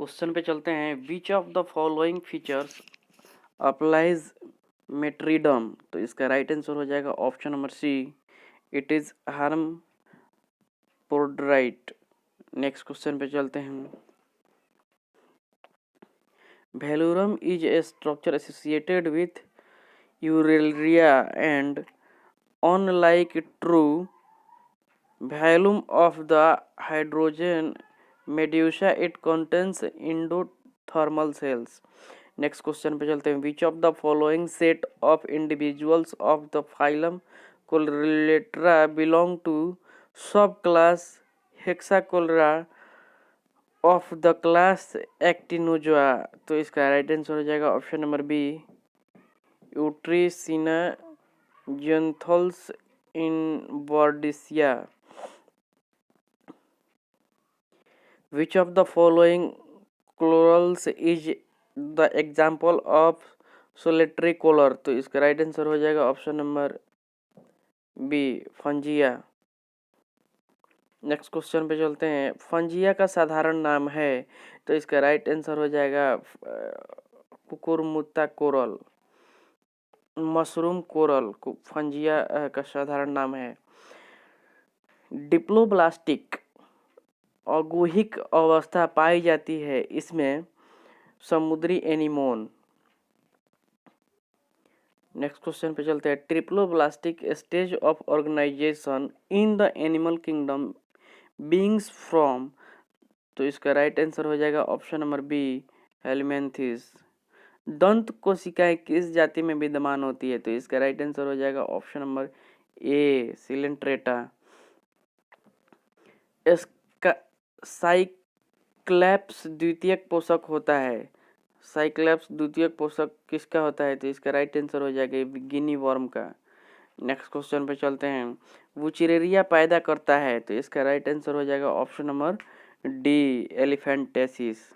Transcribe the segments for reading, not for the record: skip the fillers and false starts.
Question पे चलते हैं। Which of the following features applies metridium. तो इसका राइट आंसर हो जाएगा option number C, it is hermaphrodite. Next question पे चलते हैं। Velarium is a structure associated with Aurelia and unlike true volume of the hydrogen medusa it contains endothermal cells. Next question पे चलते हैं। Which of the following set of individuals of the phylum Coelenterata belong to sub class Hexacorallia of the class Actinozoa. तो इसका right answer हो जाएगा option number B, यूट्रिसिना Gentles in Bordesia. Which of the following corals is the example of solitary color? तो इसका right answer हो जाएगा option number B, Fungia. Next question पे चलते हैं। फंजिया का साधारण नाम है, तो इसका राइट आंसर हो जाएगा कुकुरमुत्ता कोरल। मशरूम कोरल फंजिया का साधारण नाम है। डिप्लोब्लास्टिक अगुहिक अवस्था पाई जाती है, इसमें समुद्री एनीमोन। नेक्स्ट क्वेश्चन पे चलते हैं। Triploblastic stage of organisation in the animal kingdom beings from. तो इसका राइट आंसर हो जाएगा ऑप्शन नंबर बी, हेलमेंथिस। दंत कोशिकाएं किस जाति में विद्यमान होती है? तो इसका राइट आंसर हो जाएगा ऑप्शन नंबर ए, सिलेंट्रेटा। इसका साइक्लैप्स द्वितीयक पोषक होता है। साइक्लैप्स द्वितीयक पोषक किसका होता है? तो इसका राइट आंसर हो जाएगा गिनी वर्म का। नेक्स्ट क्वेश्चन पे चलते हैं। वुचिरेरिया पैदा करता है, तो इसका राइट आंसर हो जाएगा option number D, elephantiasis.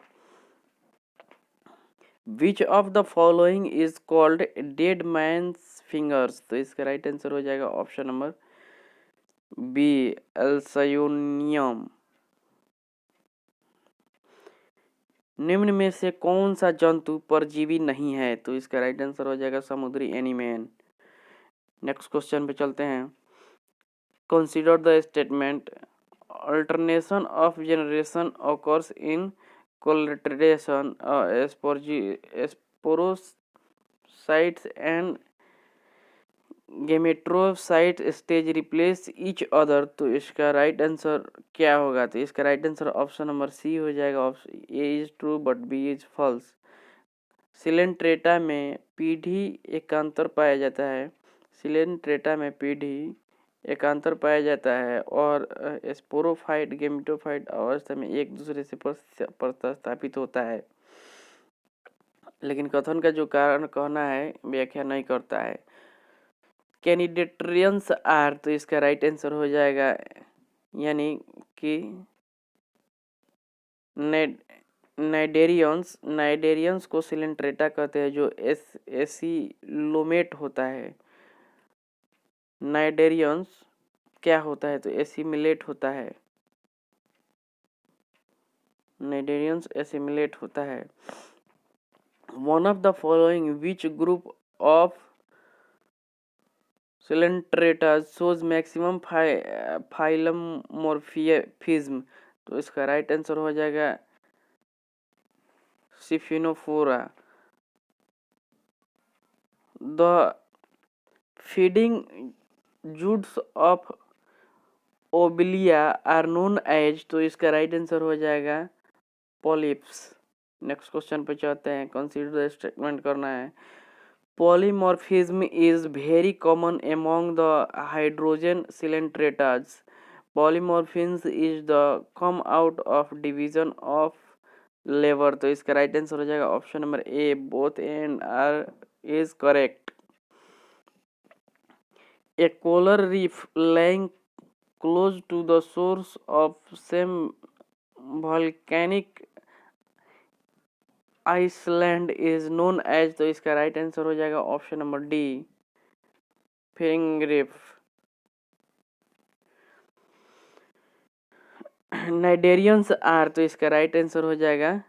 Which of the following is called dead man's fingers? तो इसका राइट आंसर हो जाएगा ऑप्शन नंबर बी, एल्सायोनियम। निम्न में से कौन सा जंतु परजीवी नहीं है? तो इसका राइट आंसर हो जाएगा समुद्री एनीमेन। नेक्स्ट क्वेश्चन पे चलते हैं। Consider the statement alternation of generation occurs in Coelenterata sporocytes and gametocyte stage replace each other. तो इसका राइट आंसर क्या होगा? तो इसका right answer option number C हो जाएगा। Option A is true but B is false. Coelenterata में पीढ़ी एकांतर पाया जाता है। सिलेंट्रेटा में पीढ़ी एकांतर पाया जाता है और स्पोरोफाइट गेमेटोफाइट अवस्था में एक दूसरे से प्रतिस्थापित होता है, लेकिन कथन का जो कारण कहना है व्याख्या नहीं करता है। कैनिडेट्रियंस आर, तो इसका राइट आंसर हो जाएगा यानी कि नाइडेरियंस को सिलेंट्रेटा कहते हैं, जो एसिलोमेट होता है। नाइडेरियंस क्या होता है? तो एसिमिलेट होता है। नाइडेरियंस एसिमिलेट होता है। One of the following which group of coelenterata shows maximum polymorphism. तो इसका राइट आंसर हो जाएगा siphonophora. The feeding zooids of obelia are known as. तो इसका राइट आंसर हो जाएगा पॉलिप्स। नेक्स्ट क्वेश्चन पे चलते हैं। कंसीडर स्टेटमेंट करना है। Polymorphism is very common among the hydrozoan coelenterates. Polymorphism is the come out of division of labour. तो इसका राइट आंसर हो जाएगा option number A, both and R is correct. A coral reef lying close to the source of some volcanic island is known as। तो इसका right answer हो जाएगा option number D, fringing reef. Cnidarians are, तो इसका right answer हो जाएगा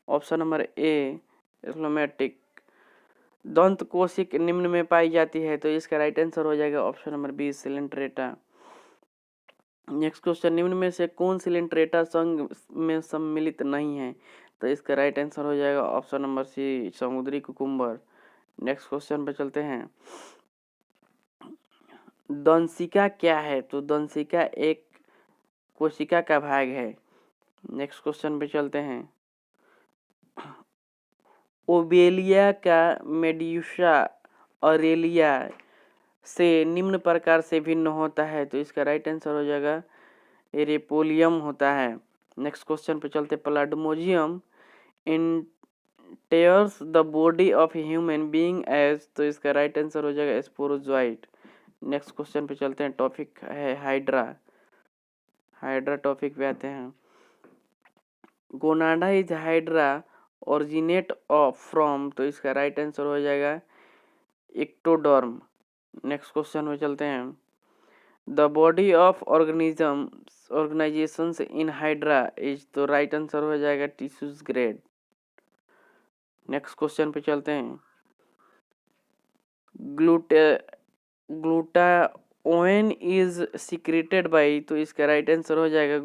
option number ए एथलोमेटिक। दंत कोशिक निम्न में पाई जाती है, तो इसका राइट आंसर हो जाएगा option number B coelenterata. Next question, निम्न में से कौन सिलेंट्रेटा संघ में सम्मिलित नहीं है, तो इसका राइट आंसर हो जाएगा ऑप्शन नंबर सी समुद्री कुकुम्बर। नेक्स्ट क्वेश्चन पे चलते हैं, दंशिका क्या है, तो दंशिका एक कोशिका का भाग है। नेक्स्ट क्वेश्चन पे चलते हैं, ओबेलिया का मेड्यूसा ऑरेलिया से निम्न प्रकार से भिन्न होता है, तो इसका राइट आंसर हो जाएगा एरेपोलियम होता है। नेक्स्ट क्वेश्चन पे चलते, Plasmodium enters the body of human being as, तो इसका राइट आंसर हो जाएगा स्पोरोजोइट। नेक्स्ट क्वेश्चन पे चलते हैं, टॉपिक है हाइड्रा। हाइड्रा टॉपिक पे आते हैं, gonads is Hydra originate of from, तो इसका राइट आंसर हो जाएगा एक्टोडर्म। नेक्स्ट क्वेश्चन में चलते हैं, the body of organisations in hydra is, तो राइट आंसर हो जाएगा टिश्यूज ग्रेड। नेक्स्ट क्वेश्चन पे चलते हैं, ग्लूटाओन इज सिक्रेटेड बाय, तो इसका राइट आंसर हो जाएगा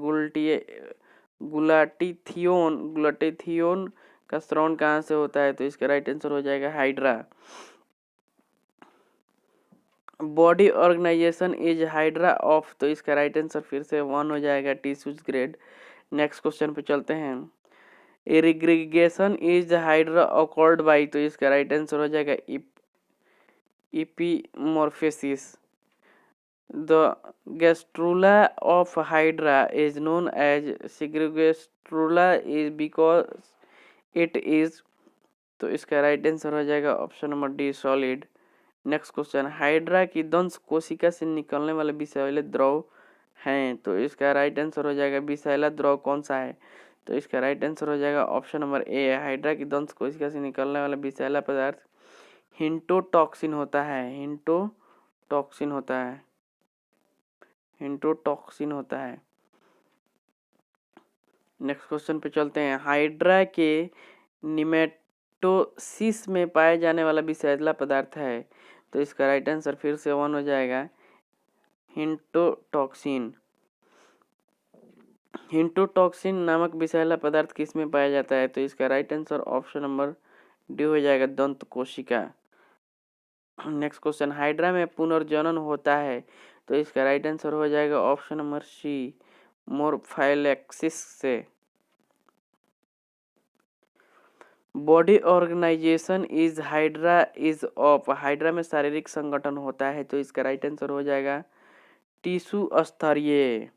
ग्लूटाथियोन का स्राव कहाँ से होता है, तो इसका राइट आंसर हो जाएगा hydra. Body organisation is hydra of, तो इसका राइट आंसर फिर से 1 हो जाएगा टिश्यूज ग्रेड। नेक्स्ट क्वेश्चन पे चलते हैं, regeneration is hydra occurred by, तो इसका राइट आंसर हो जाएगा epimorphosis. The gastrula of hydra is known as stereogastrula is because it is, तो इसका राइट आंसर हो जाएगा option number D solid. Next question, hydra की दंश कोशिका से निकलने वाले विषैले द्रव हैं, तो इसका राइट आंसर हो जाएगा विषैला द्रव कौन सा है, तो इसका राइट आंसर हो जाएगा ऑप्शन नंबर ए। हाइड्रा की दंश कोशिका से निकलने वाला विषैला पदार्थ हिंटोटॉक्सिन होता है। हिंटोटॉक्सिन होता है। नेक्स्ट क्वेश्चन पे चलते हैं, हाइड्रा के निमेटोसिस में पाए जाने वाला विषैला पदार्थ है, तो इसका राइट आंसर फिर से 1 हो जाएगा हिंटोटॉक्सिन। हिंटोटॉक्सिन नामक विषैला पदार्थ किस में पाया जाता है, तो इसका right answer option number D हो जाएगा दंत कोशिका। नेक्स्ट क्वेश्चन, हाइड्रा में पुनर्जनन होता है, तो इसका राइट आंसर हो जाएगा ऑप्शन नंबर सी मोरफाइलेक्सिस से। Body organisation is hydra is of, hydra में शारीरिक संगठन होता है, तो इसका राइट आंसर हो जाएगा टिश्यू स्तरीय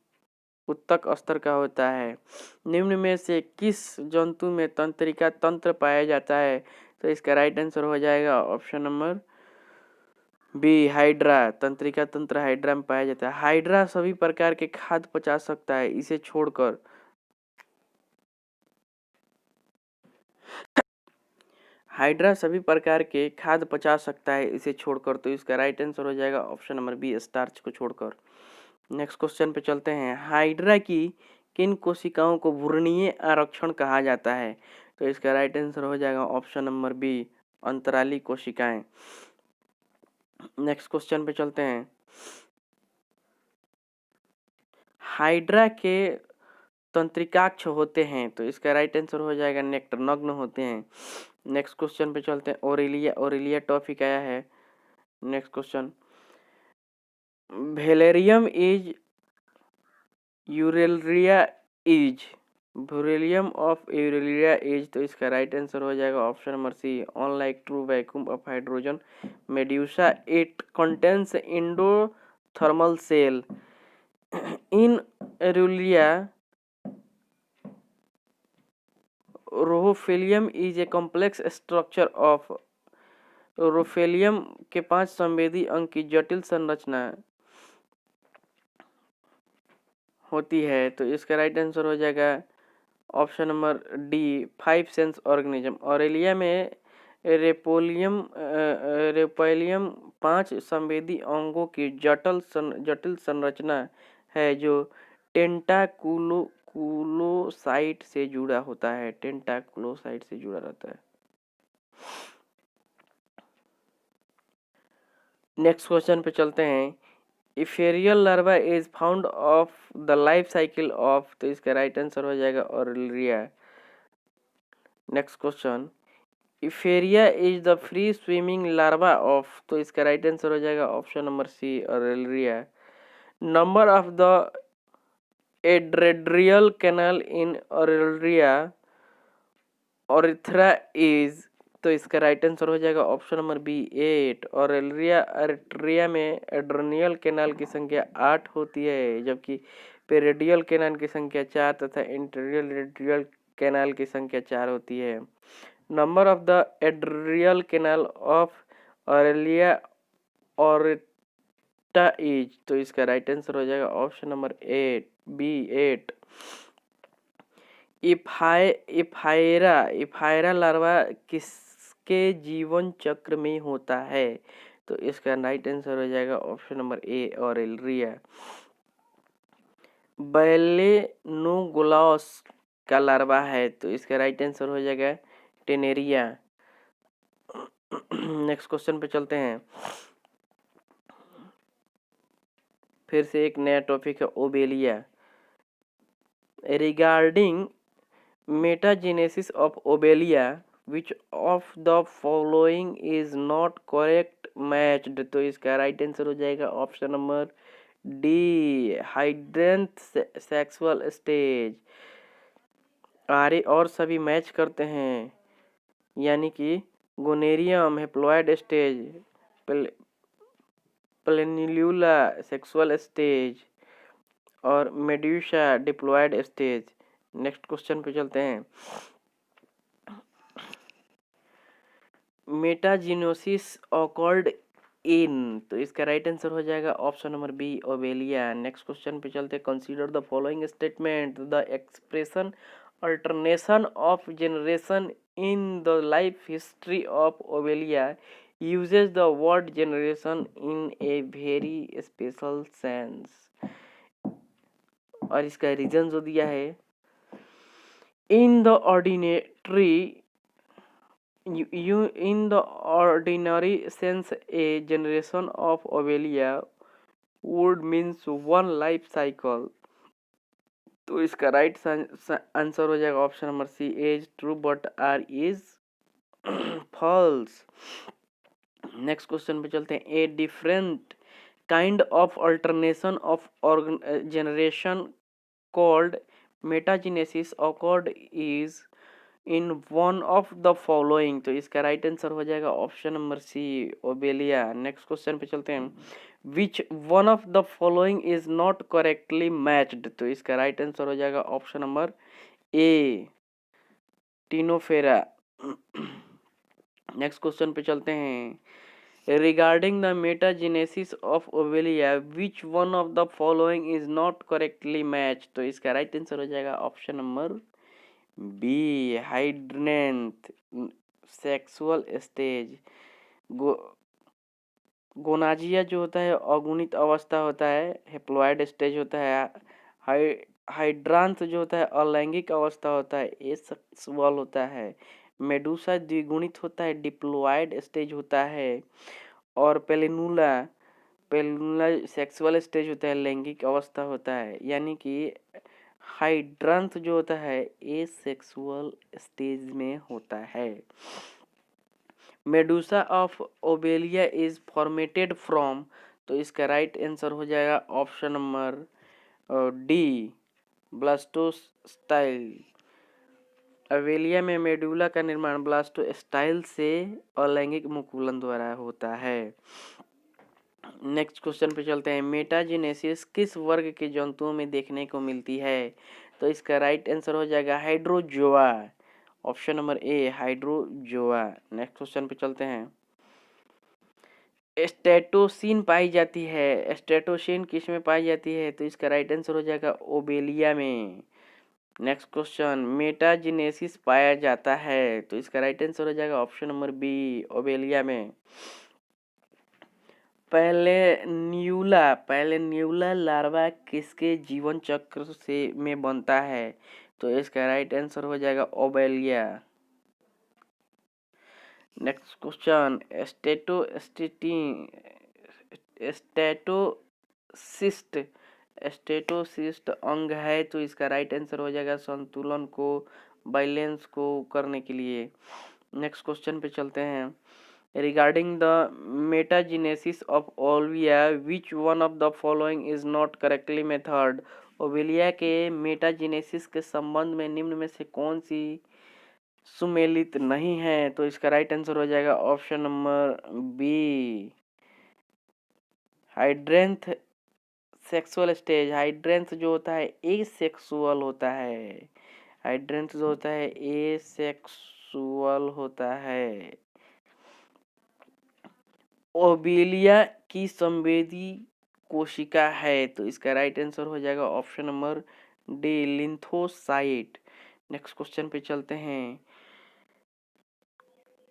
उत्तक स्तर का होता है। निम्न में से किस जंतु में तंत्रिका तंत्र पाया जाता है, तो इसका राइट आंसर हो जाएगा ऑप्शन नंबर बी हाइड्रा। तंत्रिका तंत्र हाइड्रा में पाया जाता है। हाइड्रा सभी प्रकार के खाद्य पचा सकता है, इसे छोड़कर। हाइड्रा सभी प्रकार के खाद्य पचा सकता है, इसे छोड़कर, तो इसका राइट आंसर हो जाएगा ऑप्शन नंबर बी स्टार्च को छोड़कर। नेक्स्ट क्वेश्चन पे चलते हैं, हाइड्रा की किन कोशिकाओं को भ्रूणीय आरक्षण कहा जाता है, तो इसका राइट आंसर हो जाएगा ऑप्शन नंबर बी अंतराली कोशिकाएं। नेक्स्ट क्वेश्चन पे चलते हैं, हाइड्रा के तंत्रिकाक्ष होते हैं, तो इसका राइट आंसर हो जाएगा नेक्टर, नग्न होते हैं। नेक्स्ट क्वेश्चन पे चलते हैं, ओरेलिया टॉपिक आया है। Next question, velarium is Aurelia is, velarium of Aurelia is, तो इसका राइट आंसर हो जाएगा option number C unlike true vacuum of hydrozoan medusa it contains endothermal cell in Aurelia rhopalium is a complex structure of, rhopalium के 5 संवेदी अंग की जटिल संरचना होती है, तो इसका राइट आंसर हो जाएगा option number D 5 sense organism. Aurelia में रेपोलियम 5 संवेदी अंगों की जटिल संरचना है, जो टेंटाकुलो टेंटाकुलोसाइट से जुड़ा होता है, टेंटाकुलोसाइट से जुड़ा रहता है। नेक्स्ट क्वेश्चन पे चलते हैं। Ephyral larva is found of the life cycle of, तो इसका राइट आंसर हो जाएगा Aurelia. Next question, ephyra is the free swimming larva of, तो इसका राइट आंसर हो जाएगा option number C Aurelia. Number of the adradial canal in Aurelia aurita is, तो इसका राइट आंसर हो जाएगा ऑप्शन नंबर बी 8। और एरिट्रिया में एड्रेनियल कैनाल की संख्या 8 होती है, जबकि पेरिडियल कैनाल की संख्या 4 तथा इंटीरियर रेडियल कैनाल की संख्या 4 होती है। Number of the adradial canal of Aurelia aurita is, तो इसका राइट आंसर हो जाएगा option number 8 B 8। Ephyra larva किसके जीवन चक्र में होता है, तो इसका राइट आंसर हो जाएगा ऑप्शन नंबर ए ऑरेलिया। बैलेनोगुलास का लार्वा है, तो इसका राइट आंसर हो जाएगा टेनेरिया। नेक्स्ट क्वेश्चन पे चलते हैं। फिर से एक नया टॉपिक है Obelia. Regarding metagenesis of Obelia which of the following is not correct matched, तो इसका राइट आंसर हो जाएगा option number D hydranth sexual stage. आरे और सभी मैच करते हैं, यानी कि गोनेरियम haploid stage, planula sexual stage और medusa diploid stage. Next question पे चलते हैं। मेटाजिनोसिस ऑकर्ड इन, तो इसका राइट आंसर हो जाएगा option number B Obelia. Next question पे चलते हैं। Consider the following statement, the expression alternation of generation in the life history of Obelia uses the word generation in a very special sense, और इसका reason जो दिया है, in the ordinary sense a generation of ovelia would means one life cycle, तो इसका right answer हो जाएगा option number C is true but R is false. Next question पे चलते हैं। A different kind of alternation of generation called metagenesis occurred is in one of the following, तो इसका right answer हो जाएगा option number C Obelia. Next question पे चलते हैं। Which one of the following is not correctly matched, तो इसका right answer हो जाएगा option number A ctenophora. Next question पे चलते हैं। Regarding the metagenesis of ovelia, which one of the following is not correctly matched, तो इसका right answer हो जाएगा option number B hydranth sexual stage. Gonangia जो होता है अगुणित अवस्था होता है, हेप्लॉइड स्टेज होता है। हाइड्रांथ जो होता है अलैंगिक अवस्था होता है, एसेक्सुअल होता है। मेडूसा द्विगुणित होता है, डिप्लॉयड स्टेज होता है। और पेलिनुला सेक्सुअल स्टेज होता है, लैंगिक अवस्था होता है। यानी कि हाइड्रांथ जो होता है एसेक्सुअल स्टेज में होता है। Medusa of Obelia is formatted from, तो इसका राइट आंसर हो जाएगा ऑप्शन नंबर डी ब्लास्टोस्टाइल। ओबेलिया में मेडुला का निर्माण ब्लास्टोस्टाइल से अलैंगिक मुकुलन द्वारा होता है। नेक्स्ट क्वेश्चन पे चलते हैं। मेटाजेनेसिस किस वर्ग के जंतुओं में देखने को मिलती है, तो इसका राइट आंसर हो जाएगा हाइड्रोजोआ, ऑप्शन नंबर ए हाइड्रोजोआ। नेक्स्ट क्वेश्चन पे चलते हैं। स्टेटोसिन पाई जाती है, स्टेटोसिन किस में पाई जाती है, तो इसका राइट आंसर हो जाएगा ओबेलिया में। Next question. मेटाजेनेसिस पाया जाता है, तो इसका राइट आंसर हो जाएगा ऑप्शन नंबर बी ओबेलिया में। पहले न्यूला लार्वा किसके जीवन चक्र से में बनता है? तो इसका राइट आंसर हो जाएगा Obelia. Next question, statocyst statocyst अंग है, तो इसका राइट आंसर हो जाएगा संतुलन को, बैलेंस को करने के लिए। नेक्स्ट क्वेश्चन पे चलते हैं। रिगार्डिंग द मेटाजेनेसिस ऑफ ओविया which one of the following is not correctly method? Obelia के मेटाजेनेसिस के संबंध में निम्न में से कौन सी सुमेलित नहीं है? तो इसका राइट आंसर हो जाएगा option number B, hydranth sexual stage. Hydranth जो होता है ए सेक्सुअल होता है, हाइड्रेंथ जो होता है ए सेक्सुअल होता है। ओबेलिया की संवेदी कोशिका है, तो इसका राइट आंसर हो जाएगा option number D, lymphocyte. Next question पे चलते हैं।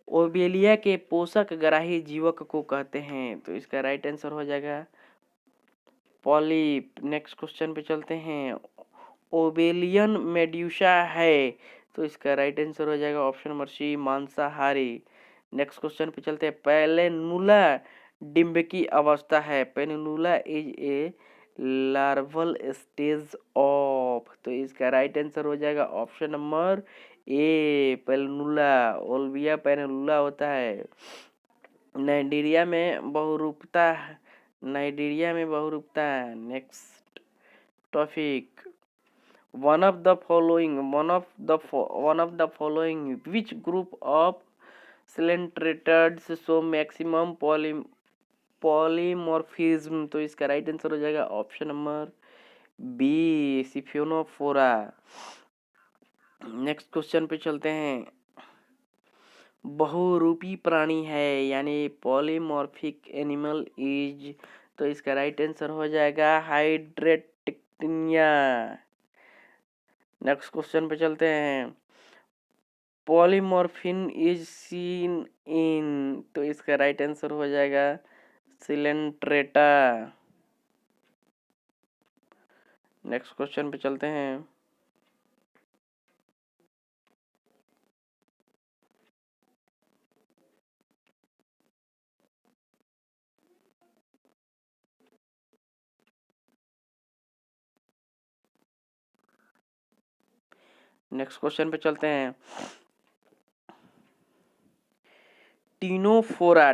ओबेलिया के पोषक ग्राही जीवक को कहते हैं, तो इसका राइट आंसर हो जाएगा पॉलिप। नेक्स्ट क्वेश्चन पे चलते हैं। ओबेलियन मेड्यूसा है, तो इसका राइट आंसर हो जाएगा ऑप्शन नंबर सी, मांसाहारी। नेक्स्ट क्वेश्चन पे चलते हैं। पेलेनुला डिम्ब की अवस्था है, planula is a larval stage of, तो इसका राइट आंसर हो जाएगा ऑप्शन नंबर ए, पेलेनुला। ओल्विया पेलेनुला होता है। नाइजीरिया में बहुरूपता next topic, one of the following which group of coelenterids show maximum polymorphism? तो इसका राइट आंसर हो जाएगा option number B, siphonophora. Next question पे चलते हैं। बहुरूपी प्राणी है यानी पॉलीमॉर्फिक एनिमल इज, तो इसका राइट आंसर हो जाएगा हाइड्रेटिक्टिनिया। नेक्स्ट क्वेश्चन पे चलते हैं। पॉलीमॉर्फिन इज सीन इन, तो इसका राइट आंसर हो जाएगा सिलेंट्रेटा। नेक्स्ट क्वेश्चन पे चलते हैं। नेक्स्ट क्वेश्चन पे चलते हैं। टीनोफोरा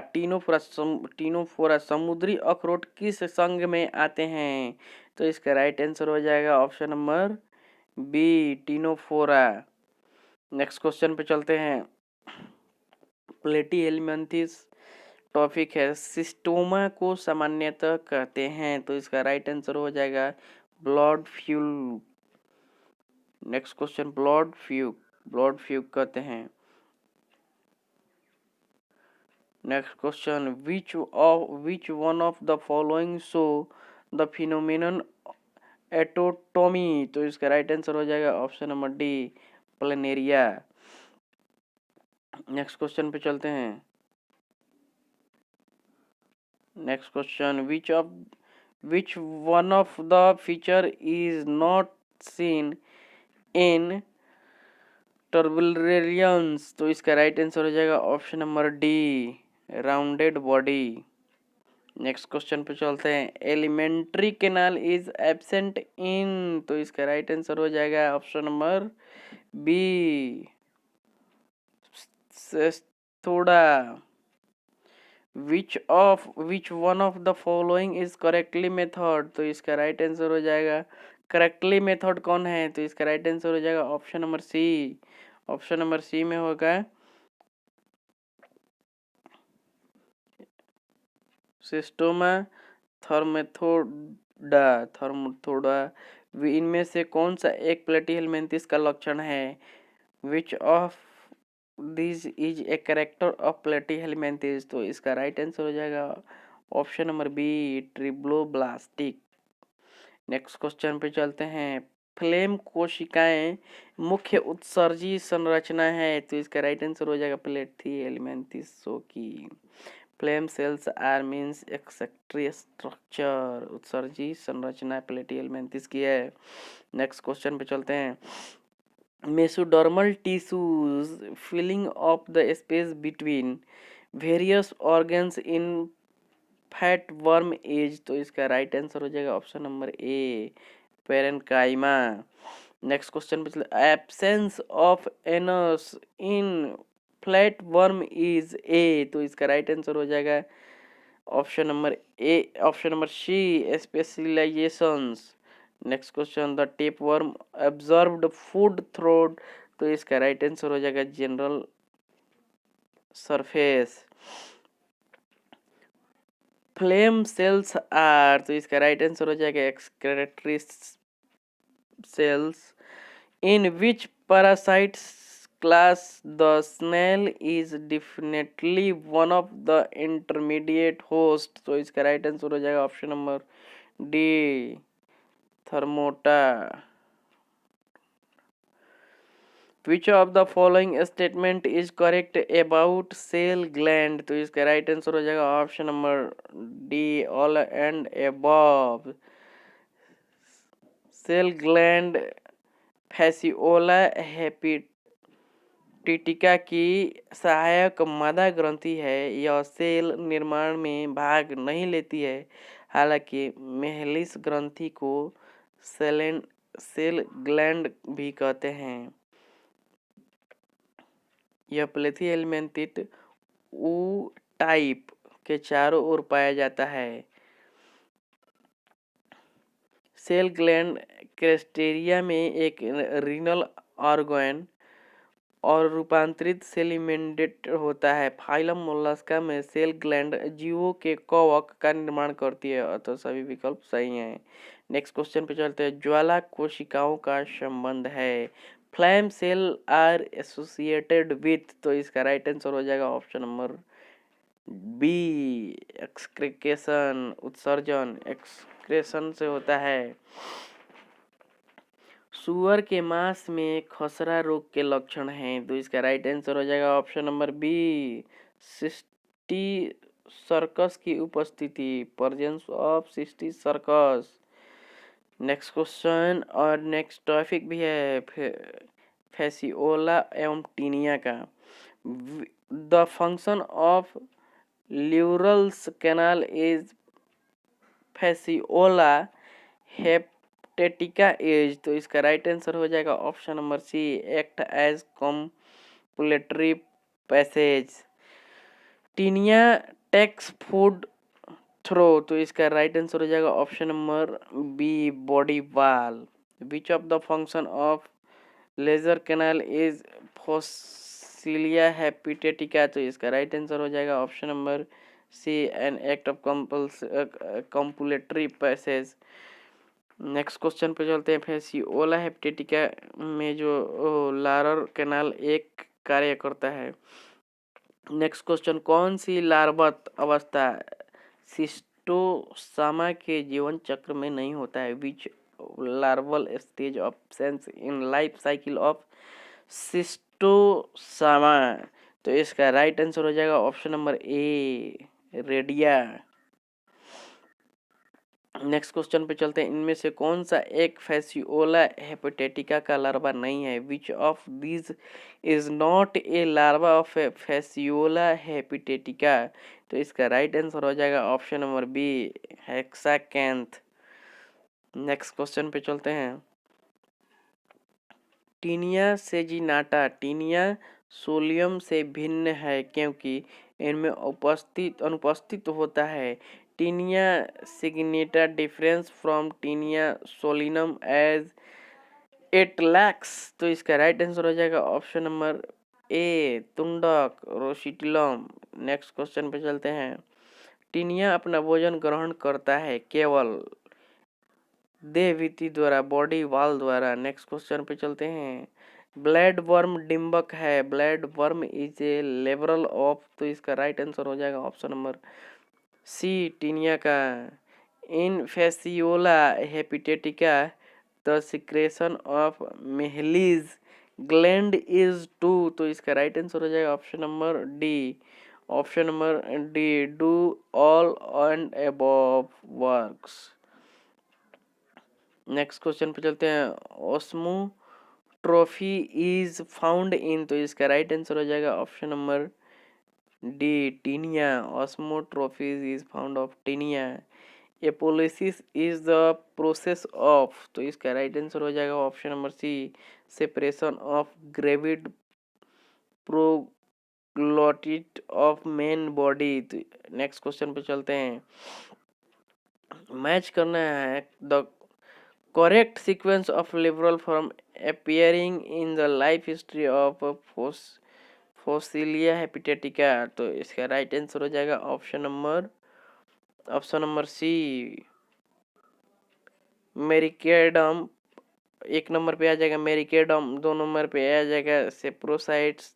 समुद्री अखरोट किस संघ में आते हैं? तो इसका राइट आंसर हो जाएगा option number B, ctenophora. Next question पे चलते हैं। प्लेटीहेल्मिन्थस टॉपिक है, सिस्टोमा को सामान्यतः कहते हैं, तो इसका राइट आंसर हो जाएगा blood flu. Next question, blood flu कहते हैं। Next question, which one of the following show the phenomenon एटोटोमी? तो इसका राइट आंसर हो जाएगा option number D, planaria. Next question पे चलते हैं। Next question, which one of the feature is not seen in turbulence? तो इसका राइट आंसर हो जाएगा option number D, rounded body. Next question पे चलते हैं। Alimentary canal is absent in, तो इसका राइट आंसर हो जाएगा option number B, cestoda. which one of the following is correctly method? तो इसका राइट आंसर हो जाएगा, करेक्टली मेथड कौन है? तो इसका राइट आंसर हो जाएगा option number C, option number C में होगा सिस्टोमा थर्मेथोडा। इनमें से कौन सा एक प्लेटीहेल्मिन्थस का लक्षण है? Which of this is a character of platyhelminthes? तो इसका राइट आंसर हो जाएगा option number B, triploblastic. Next question पे चलते हैं। फ्लेम कोशिकाएं मुख्य उत्सर्जी संरचना है, तो इसका राइट आंसर हो जाएगा प्लेटीहेल्मिन्थस की। Flame cells are means excretory structure, उत्सर्जी संरचना प्लेटियल मेंथिस की है। नेक्स्ट क्वेश्चन पे चलते हैं। Mesodermal tissues filling of the space between various organs in fat worm as, तो इसका राइट आंसर हो जाएगा option number A, parenchyma. Next question पे चलते, absence of anus in flat worm is a, तो इसका राइट आंसर हो जाएगा option number A, option number C, specialisations. Next question, the tape worm absorbed food through, तो इसका right answer हो जाएगा general surface. Flame cells are, तो इसका राइट आंसर हो जाएगा excretory cells in which parasites class the snail is definitely one of the intermediate host, तो इसका राइट आंसर हो जाएगा ऑप्शन नंबर डी, थर्मोटा। Which of the following statement is correct about cell gland, तो इसका right answer हो जाएगा option number D, all and above. Cell gland Fasciola hepatica की सहायक मादा ग्रंथि है। यह सेल निर्माण में भाग नहीं लेती है, हालांकि मेहलिस ग्रंथि को सेल ग्लैंड भी कहते हैं। यह प्लेथियलमेंथिट ऊ टाइप के चारों ओर पाया जाता है। सेल ग्लैंड क्रेस्टेरिया में एक रीनल ऑर्गन और रूपांतरित सेलिमेंटेड होता है। फाइलम मोलस्का में सेल ग्लैंड जीवों के कवक का निर्माण करती है, अतः सभी विकल्प सही हैं। नेक्स्ट क्वेश्चन पे चलते हैं। ज्वाला कोशिकाओं का संबंध है। Flame cell are associated with, तो इसका राइट आंसर हो जाएगा ऑप्शन नंबर बी, एक्सक्रीशन, उत्सर्जन एक्सक्रेशन से होता है। सुअर के मांस में खसरा रोग के लक्षण हैं, तो इसका राइट आंसर हो जाएगा option number B, sixty circus की उपस्थिति, presence of sixty circus. Next question और नेक्स्ट टॉपिक भी है फैसियोला एवं टीनिया का। The function of ल्यूरल्स canal is Fasciola hepatica as, तो इसका राइट आंसर हो जाएगा ऑप्शन नंबर सी, act as कॉम्पुलेटरी passage. Taenia takes food throw, तो इसका राइट आंसर हो जाएगा option number B, body wall. Which of the function of Laurer's canal is Fasciola hepatica, तो इसका राइट आंसर हो जाएगा option number C, an act of copulatory passage. Next question पे चलते हैं। फैसियोला हेपेटिका में जो लारर कैनाल एक कार्य करता है। नेक्स्ट क्वेश्चन, कौन सी लार्वत अवस्था सिस्टोसामा के जीवन चक्र में नहीं होता है। Which larval stage of sense in life cycle of schistosoma, तो इसका राइट आंसर हो जाएगा option number A, redia. Next question पे चलते हैं। इनमें से कौन सा एक फैसियोला हेपेटिका का लार्वा नहीं है। Which of this is not a larva of Fasciola hepatica, तो इसका राइट आंसर हो जाएगा option number B, hexacanth. Next question पे चलते हैं। टीनिया सेजिनाटा टीनिया सोलियम से भिन्न है क्योंकि इनमें अनुपस्थित होता है। Taenia saginata difference from Taenia solium as it lacks, तो इसका राइट आंसर हो जाएगा ऑप्शन नंबर ए, तुंडक रोसिटिलम। नेक्स्ट क्वेश्चन पे चलते हैं। टीनिया अपना भोजन ग्रहण करता है केवल देहभित्ति द्वारा, बॉडी वाल द्वारा। नेक्स्ट क्वेश्चन पे चलते हैं। ब्लैड वर्म डिम्बक है। ब्लैड वर्म इज ए लेबरल ऑफ, तो इसका राइट आंसर हो जाएगा ऑप्शन नंबर सी, टीनिया का। In Fasciola hepatica the secretion of Mehlis gland is to, तो इसका राइट आंसर हो जाएगा option number D, option number D, do all and above works. Next question पे चलते हैं। ऑस्मोट्रॉफी इज फाउंड इन, तो इसका राइट आंसर हो जाएगा option number D, Taenia. Osmotrophy is found of Taenia. Apolysis is the process of, तो इसका right answer हो जाएगा option number C, separation of gravid proglottid of main body. Next question पे चलते हैं। मैच करना है the correct sequence of liberal form appearing in the life history of Fasciola hepatica, तो इसका राइट आंसर हो जाएगा ऑप्शन नंबर सी, मेरिकेडम। एक नंबर पे आ जाएगा मेरिकेडम, दो नंबर पे आ जाएगा सेप्रोसाइट्स,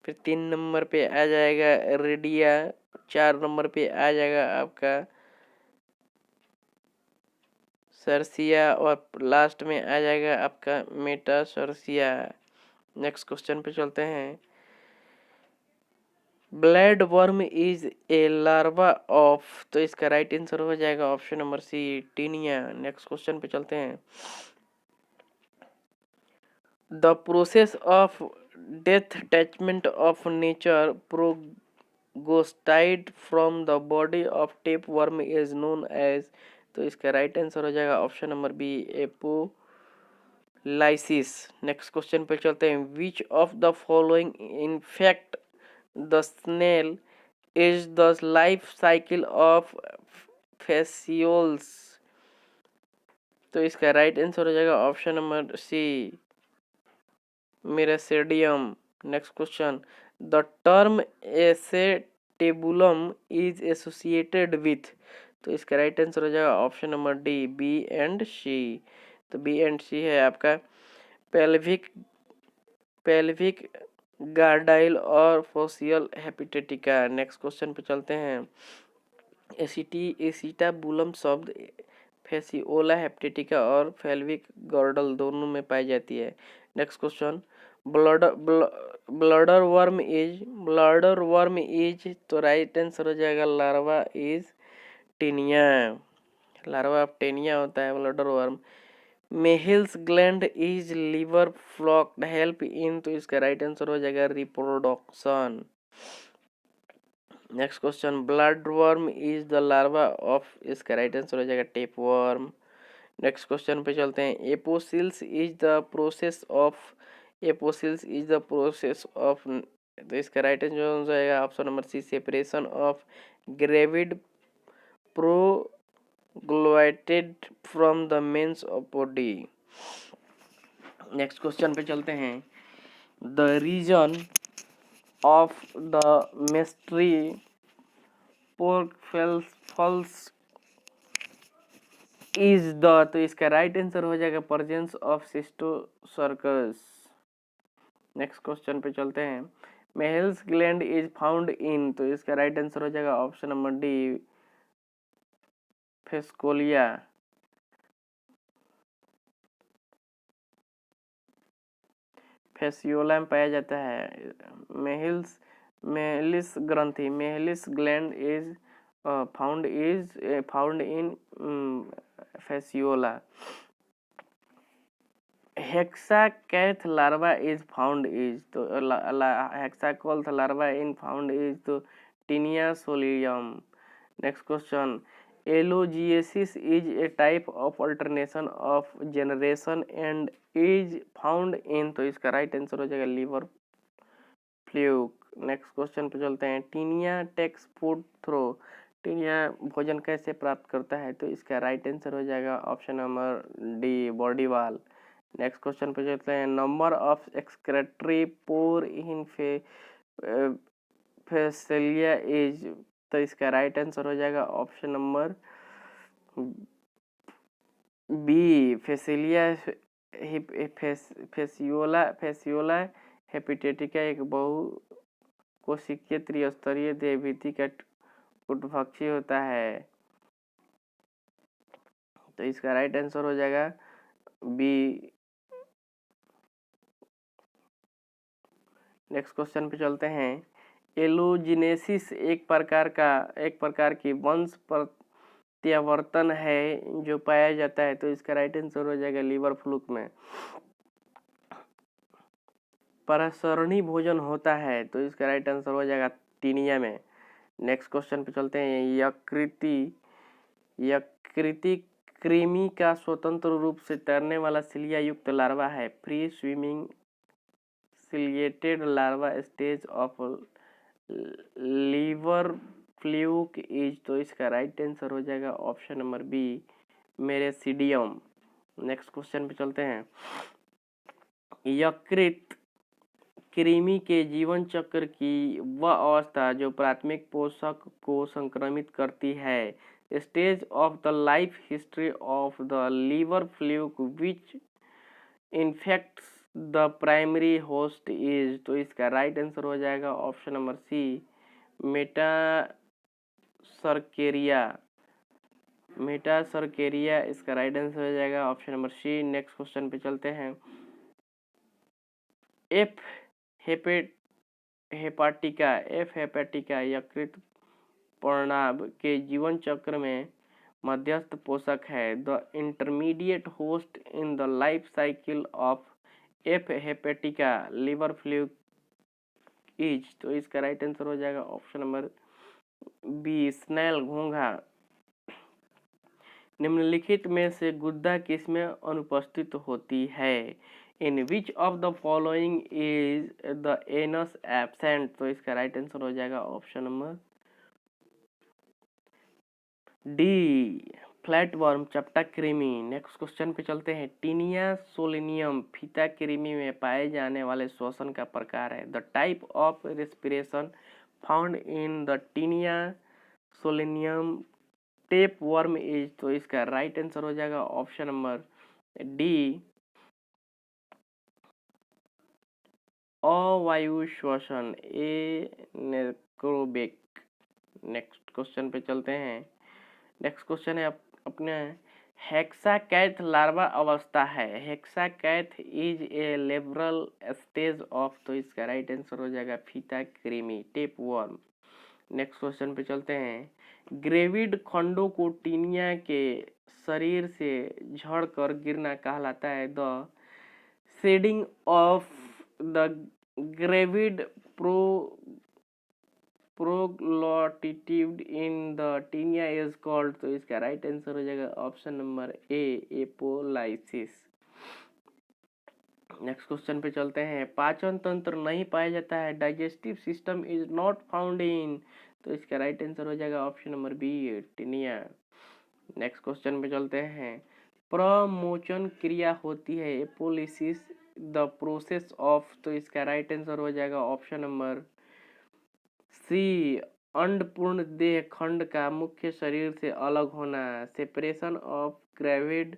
फिर 3 नंबर पे आ जाएगा रेडिया, 4 नंबर पे आ जाएगा आपका सरसिया, और लास्ट में आ जाएगा आपका मेटासरसिया। नेक्स्ट क्वेश्चन पे चलते हैं। Bladder worm is a larva of, तो इसका राइट आंसर हो जाएगा option number C, Taenia. Next question पे चलते हैं। The process of death attachment of nature proglottid from the body of tape worm is known as, तो इसका right answer हो जाएगा option number B, apolysis. Next question पे चलते हैं। Which of the following infect the snail is the life cycle of fascioles, तो इसका right answer हो जाएगा option number C, miracidium. Next question. The term acetabulum is associated with, तो इसका right answer हो जाएगा option number D, B and C. तो B and सी है आपका पेल्विक गार्डाइल और फोसियल हेपिटेटिका। नेक्स्ट क्वेश्चन पे चलते हैं। एसिटाबुलम शब्द फेसिओला हेपेटिका और फेल्विक गॉर्डल दोनों में पाई जाती है। Next question. Bladder worm is, तो राइट आंसर हो जाएगा larva is Taenia. Larva of Taenia होता है bladder worm. Mehlis gland is liver fluke help in, तो इसका राइट आंसर हो जाएगा reproduction. Next question. Blood worm is the larva of, इसका राइट आंसर हो जाएगा टेप वर्म। नेक्स्ट क्वेश्चन पे चलते हैं। Apolysis is the process of, तो इसका राइट आंसर हो जाएगा option number C, separation of gravid proglottid from the mains of body. Next question पे चलते हैं। The reason of the measly pork falls is the, तो इसका राइट आंसर हो जाएगा presence of cysticercus. Next question पे चलते हैं। Mehlis gland is found in, तो इसका राइट आंसर हो जाएगा option number D, Fasciola. Fasciola में पाया जाता है। मेहिलिस ग्रंथि, Mehlis gland is found in Fasciola. Hexacanth larva is found is, तो hexacanth larva in found is, तो टीनिया सोलियम। Next question. एलोजिएसिस is a type of alternation of generation and is found in, तो इसका right answer हो जाएगा liver fluke. Next question पे चलते हैं। Taenia takes food through, Taenia भोजन कैसे प्राप्त करता है, तो इसका राइट आंसर हो जाएगा option number D, body wall. Next question पे चलते हैं। Number of excretory pore in Fasciola is, तो इसका राइट आंसर हो जाएगा option number B, Fasciola Fasciola hepatica एक बहुकोशिकीय त्रिस्तरीय देहभित्ति का उटभक्षी होता है, तो इसका राइट आंसर हो जाएगा बी। नेक्स्ट क्वेश्चन पे चलते हैं। एलोजिनेसिस एक प्रकार की वंश प्रत्यावर्तन है जो पाया जाता है, तो इसका राइट आंसर हो जाएगा लीवर फ्लूक में। परसरणी भोजन होता है, तो इसका राइट आंसर हो जाएगा टीनिया में। नेक्स्ट क्वेश्चन पे चलते हैं। यकृति कृमि का स्वतंत्र रूप से तैरने वाला सिलिया युक्त लार्वा है। Free swimming ciliated larva stage of liver fluke is, तो इसका राइट आंसर हो जाएगा option number B miracidium. Next question पे चलते हैं। यकृत कृमि के जीवन चक्र की वह अवस्था जो प्राथमिक पोषक को संक्रमित करती है। Stage of the life history of the liver fluke which infects the primary host is, तो इसका राइट आंसर हो जाएगा ऑप्शन नंबर सी मेटासर्केरिया इसका राइट आंसर हो जाएगा option number C. Next question पे चलते हैं। एफ हेपाटिका यकृत प्रणाब के जीवन चक्र में मध्यस्थ पोषक है। The intermediate host in the life cycle of F hepatica liver fluke is, तो इसका राइट आंसर हो जाएगा ऑप्शन नंबर बी स्नेल घोंघा। निम्नलिखित में से गुद्दा किसमें अनुपस्थित होती है। In which of the following is the anus absent, तो इसका राइट आंसर हो जाएगा ऑप्शन नंबर डी फ्लैटवर्म चपटा कृमि। नेक्स्ट क्वेश्चन पे चलते हैं। टीनिया सोलिनियम फीता कृमि में पाए जाने वाले श्वसन का प्रकार है। The type of respiration found in the Taenia solium tape worm is, तो इसका राइट आंसर हो जाएगा ऑप्शन नंबर डी अवायु श्वसन एनेरोबिक। नेक्स्ट क्वेश्चन पे चलते हैं। नेक्स्ट क्वेश्चन है अपने हेक्साकैथ लार्वा अवस्था है। हेक्साकैथ is a liberal stage of, तो इसका राइट आंसर हो जाएगा फीता कृमि टेप वर्म। नेक्स्ट क्वेश्चन पे चलते हैं। ग्रेविड खंडों को टीनिया के शरीर से झड़कर गिरना कहलाता है। The shedding of the gravid proglottid in the Taenia is called, तो इसका राइट आंसर हो जाएगा option number A apolysis. Next question पे चलते हैं। पाचन तंत्र नहीं पाया जाता है। Digestive system is not found in, तो इसका राइट आंसर हो जाएगा option number B Taenia. Next question पे चलते हैं। प्रमोचन क्रिया होती है एपोलिसिस द प्रोसेस ऑफ, तो इसका राइट आंसर हो जाएगा ऑप्शन नंबर सी अंडपूर्ण देह खंड का मुख्य शरीर से अलग होना। Separation of gravid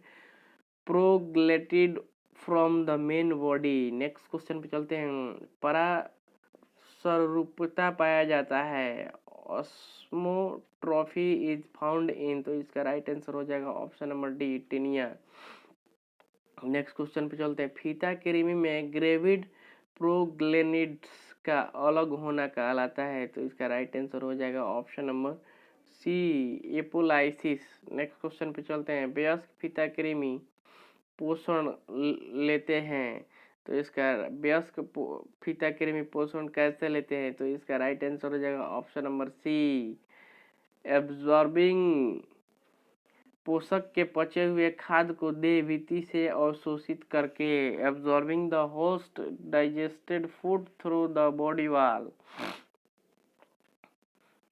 proglottid from the main body. Next question पे चलते हैं। परास्वरूपता पाया जाता है। ऑस्मोट्रॉफी इज फाउंड इन, तो इसका राइट आंसर हो जाएगा option number D Taenia. Next question पे चलते हैं। फीता कृमि में ग्रेविड प्रोग्लेनिड्स का अलग होना कहलाता है, तो इसका राइट आंसर हो जाएगा option number C apolysis. Next question पे चलते हैं। वयस्क फीता कृमि पोषण लेते हैं, तो इसका वयस्क फीता कृमि पोषण कैसे लेते हैं, तो इसका राइट आंसर हो जाएगा ऑप्शन नंबर सी एब्जॉर्बिंग पोषक के पचे हुए खाद्य को देह भित्ति से अवशोषित करके। Absorbing the host digested food through the body wall.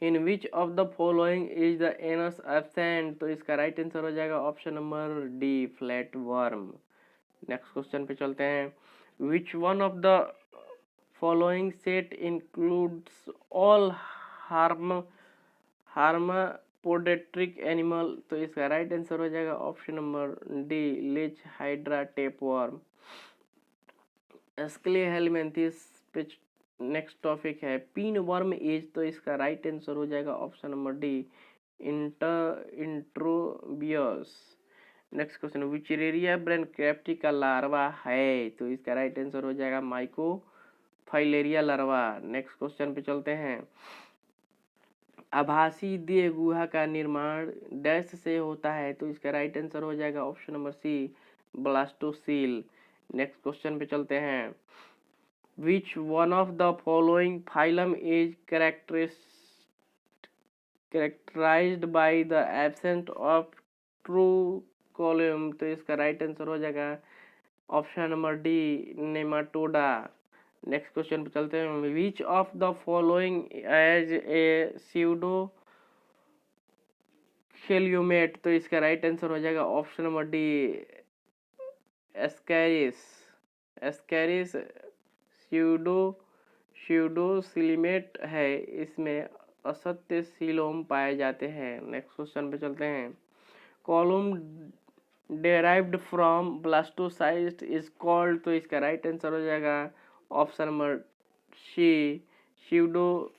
In which of the following is the anus absent, तो इसका राइट आंसर हो जाएगा option number D flat worm. Next question पे चलते हैं। Which one of the following set includes all hermaphroditic animal, तो इसका right answer हो जाएगा option number D leech hydra tape worm. Aschelminthes पे नेक्स्ट टॉपिक है पिन वर्म एज, तो इसका राइट आंसर हो जाएगा option number D Enterobius. Next question Wuchereria bancrofti का लार्वा है, तो इसका राइट आंसर हो जाएगा microfilaria larva. Next question पे चलते हैं। आभासी देह गुहा का निर्माण डैश से होता है, तो इसका राइट आंसर हो जाएगा option number C, blastocoel. Next question पे चलते हैं। Which one of the following phylum is characterized by the absence of true coelom, तो इसका राइट आंसर हो जाएगा option number D, Nematoda. Next question पे चलते हैं। Which of the following as a pseudocoelomate, तो इसका राइट आंसर हो जाएगा option number D, Ascaris. Ascaris pseudocoelomate है, इसमें असत्य सीलोम पाए जाते हैं। नेक्स्ट क्वेश्चन पे चलते हैं। Column derived from blastocyst is called, तो इसका राइट आंसर हो जाएगा ऑप्शन नंबर सी, स्यूडोकोलिया।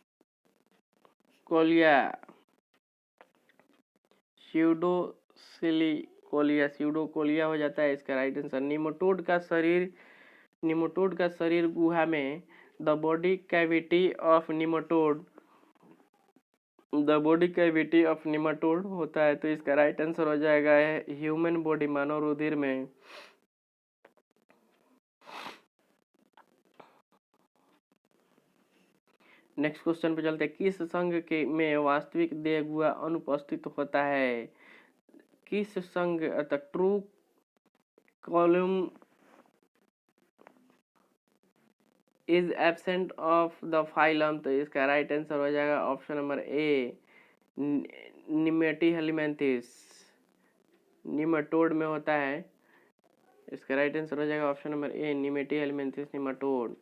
स्यूडोकोलिया हो जाता है इसका राइट आंसर। निमोटोड का शरीर गुहा में the body cavity of nematode होता है, तो इसका राइट आंसर हो जाएगा ह्यूमन बॉडी, मानव रुधिर में। नेक्स्ट क्वेश्चन पे चलते हैं। किस संघ के में वास्तविक देह गुहा अनुपस्थित होता है? किस संघ अर्थात true column is absent of the phylum, तो इसका राइट आंसर हो जाएगा ऑप्शन नंबर ए, निमेटीहेल्मिन्थेस। निमाटोड में होता है, इसका राइट आंसर हो जाएगा ऑप्शन नंबर ए, निमेटीहेल्मिन्थेस निमाटोड।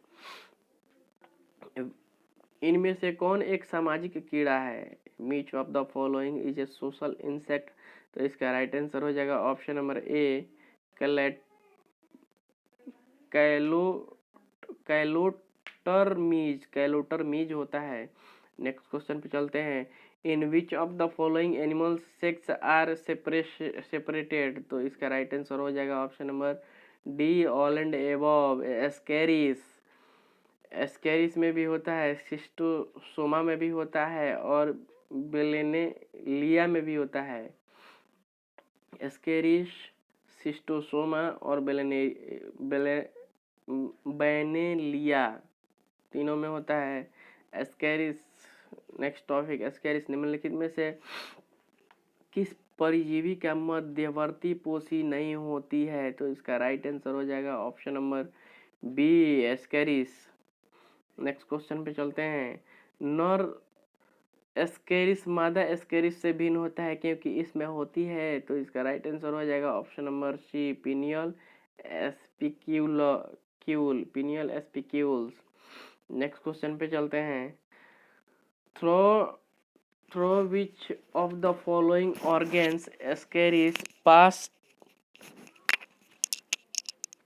इनमें से कौन एक सामाजिक कीड़ा है? मीच of the following is a social insect, तो इसका राइट आंसर हो जाएगा ऑप्शन नंबर ए, कैलोटरमीज होता है। नेक्स्ट क्वेश्चन पे चलते हैं। In which of the following animal sex are separated, तो इसका राइट आंसर हो जाएगा option number D, all and above. Ascaris में भी होता है, सिस्टोसोमा में भी होता है और बेलेनेलिया में भी होता है। एस्केरिस, सिस्टोसोमा और बेनेलिया तीनों में होता है एस्केरिस। नेक्स्ट टॉपिक, एस्केरिस निम्नलिखित में से किस परजीवी का मध्यवर्ती पोषी नहीं होती है, तो इसका राइट आंसर हो जाएगा option number B, Ascaris. Next question पे चलते हैं। नर एस्केरिस मादा एस्केरिस से भिन्न होता है क्योंकि इसमें होती है, तो इसका राइट आंसर हो जाएगा option number C, penial spicules. Next question पे चलते हैं। Through which of the following organs Ascaris pass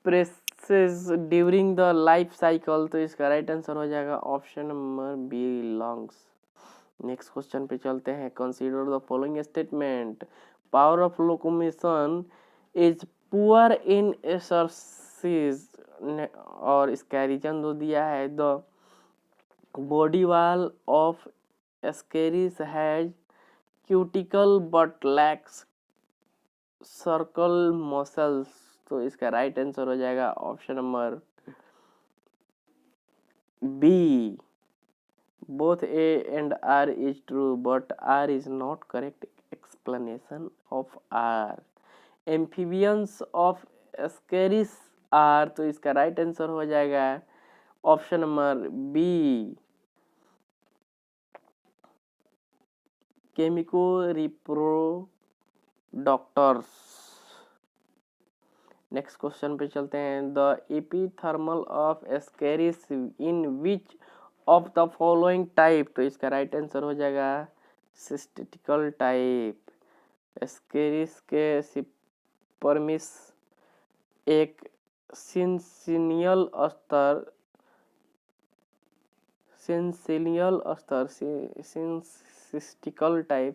presses during the life cycle, तो इसका राइट आंसर हो जाएगा option number B, lungs. Next question पे चलते हैं। Consider the following statement. Power of locomotion is poor in Ascaris, और इसका reason दो दिया है। The body wall of Ascaris has cuticle but lacks circle muscles, तो इसका राइट आंसर हो जाएगा option number B, both A and R is true, but R is not correct explanation of R. Amphibians of Ascaris are, तो इसका right answer हो जाएगा option number B, केमिको रिप्रोडक्टर्स। नेक्स्ट क्वेश्चन पे चलते हैं। The epidermal of Ascaris in which of the following type, तो इसका राइट आंसर हो जाएगा सिस्टिकल टाइप। एस्केरिस के सिपर्मिस एक सिंसिनियल स्तर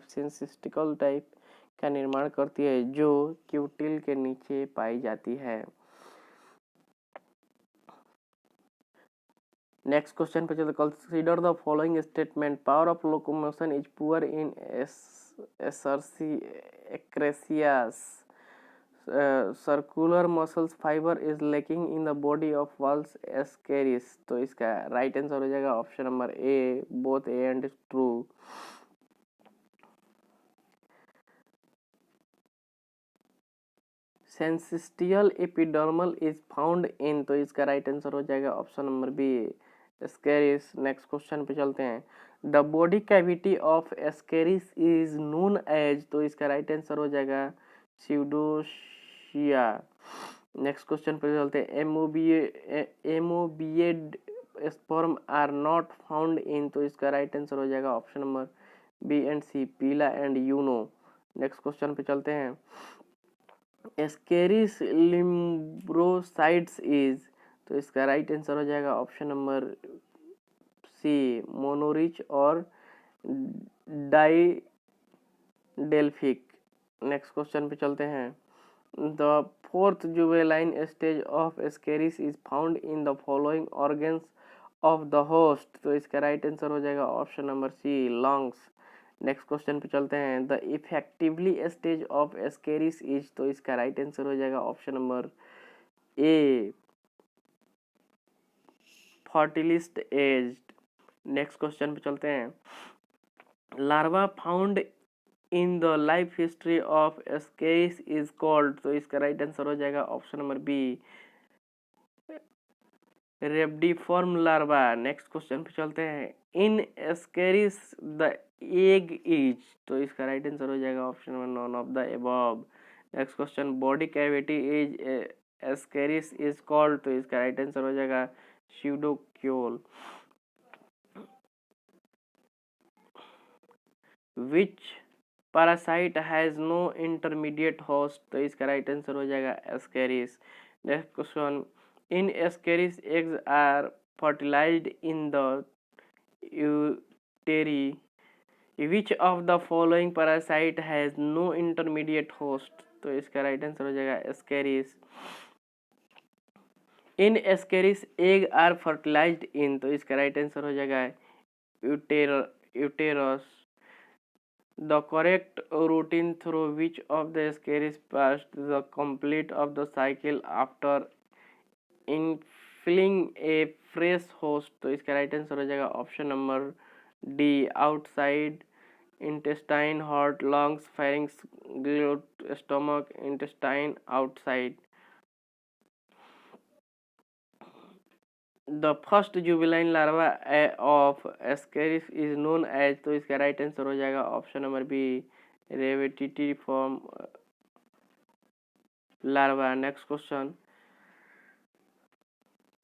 सिंसिस्टिकल टाइप का निर्माण करती है, जो क्यूटिल के नीचे पाई जाती है। नेक्स्ट क्वेश्चन पे चलते, consider the following statement, power of locomotion is poor in Ascaris, circular muscles fiber is lacking in the body of walls Ascaris. तो इसका राइट आंसर हो जाएगा option number A, both A and true. Syncytial epidermal is found in, तो इसका right answer हो जाएगा option number B, Ascaris. Next question पे चलते हैं, the body cavity of Ascaris is known as, तो इसका राइट आंसर हो जाएगा स्यूडोशिया। नेक्स्ट क्वेश्चन पे चलते हैं, amoeboid sperm are not found in, तो इसका राइट आंसर हो जाएगा option number B and C, Pila and Uno. Next question पे चलते हैं, एस्केरिस लिम्ब्रोसाइट्स इज, तो इसका राइट आंसर हो जाएगा ऑप्शन नंबर सी, मोनोरिच और डाइडेल्फिक। नेक्स्ट क्वेश्चन पे चलते हैं, the fourth juvenile stage of Ascaris is found in the following organs of the host, तो इसका राइट आंसर हो जाएगा option number C, lungs. Next question पे चलते हैं, the effectively stage of Ascaris is, तो इसका राइट आंसर हो जाएगा option number A, fertilised egg. Next question पे चलते हैं, larva found in the life history of Ascaris is called, तो इसका राइट आंसर हो जाएगा option number B, rhabditiform larva. Next question पे चलते हैं, in Ascaris the egg is, तो इसका राइट आंसर हो जाएगा option number none of the above. Next question, body cavity is Ascaris is called, तो इसका राइट आंसर हो जाएगा pseudocoel. Which parasite has no intermediate host, तो इसका राइट आंसर हो जाएगा Ascaris. Next question, in Ascaris eggs are fertilized in the uteri, which of the following parasite has no intermediate host, तो इसका right answer हो जाएगा Ascaris। in Ascaris egg are fertilized in, तो इसका right answer हो जाएगा uterus। the correct routine through which of the Ascaris passed the complete of the cycle after infecting a fresh host, तो इसका right answer हो जाएगा option number D, outside intestine, heart, lungs, pharynx, gullet, stomach, intestine, outside. The first juvenile larva of Ascaris is known as, तो इसका right answer हो जाएगा option number B, rhabditiform larva. Next question,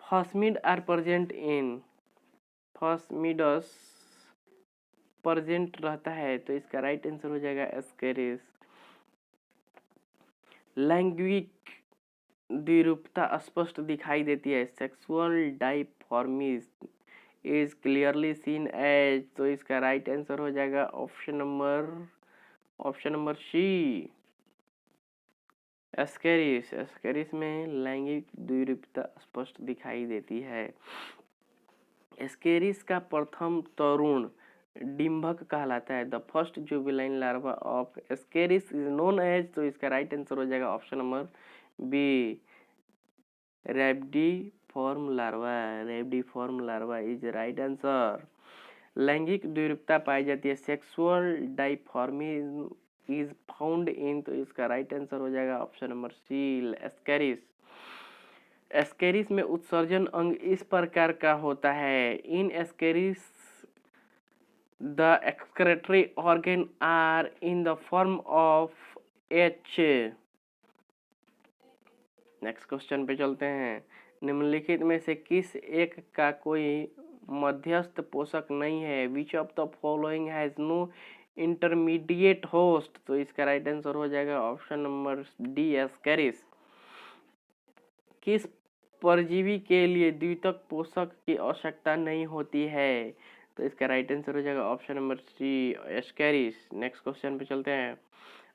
phasmids are present in, phasmids present रहता है, तो इसका right answer हो जाएगा एस्केरिस। लैंगिक द्विरूपता स्पष्ट दिखाई देती है, sexual dimorphism is clearly seen as, तो इसका राइट आंसर हो जाएगा option number C, Ascaris. Ascaris में लैंगिक द्विरूपता स्पष्ट दिखाई देती है। एस्केरिस का प्रथम तरुण डिंभक कहलाता है, the first juvenile larva of Ascaris is known as, तो इसका राइट आंसर हो जाएगा option number B, rhabditiform larva. Rhabditiform larva is right answer. लैंगिक द्विरूपता पाई जाती है, sexual dimorphism is found in, तो इसका राइट आंसर हो जाएगा option number C, Ascaris. Ascaris में उत्सर्जन अंग इस प्रकार का होता है, in Ascaris the excretory organ are in the form of H. Next question पे चलते हैं, निम्नलिखित में से किस एक का कोई मध्यस्थ पोषक नहीं है, which of the following has no intermediate host, तो इसका राइट आंसर हो जाएगा ऑप्शन नंबर डी, एस्केरिस। किस परजीवी के लिए द्वितीयक पोषक की आवश्यकता नहीं होती है, तो इसका राइट आंसर हो जाएगा option number C, Ascaris. Next question पे चलते हैं,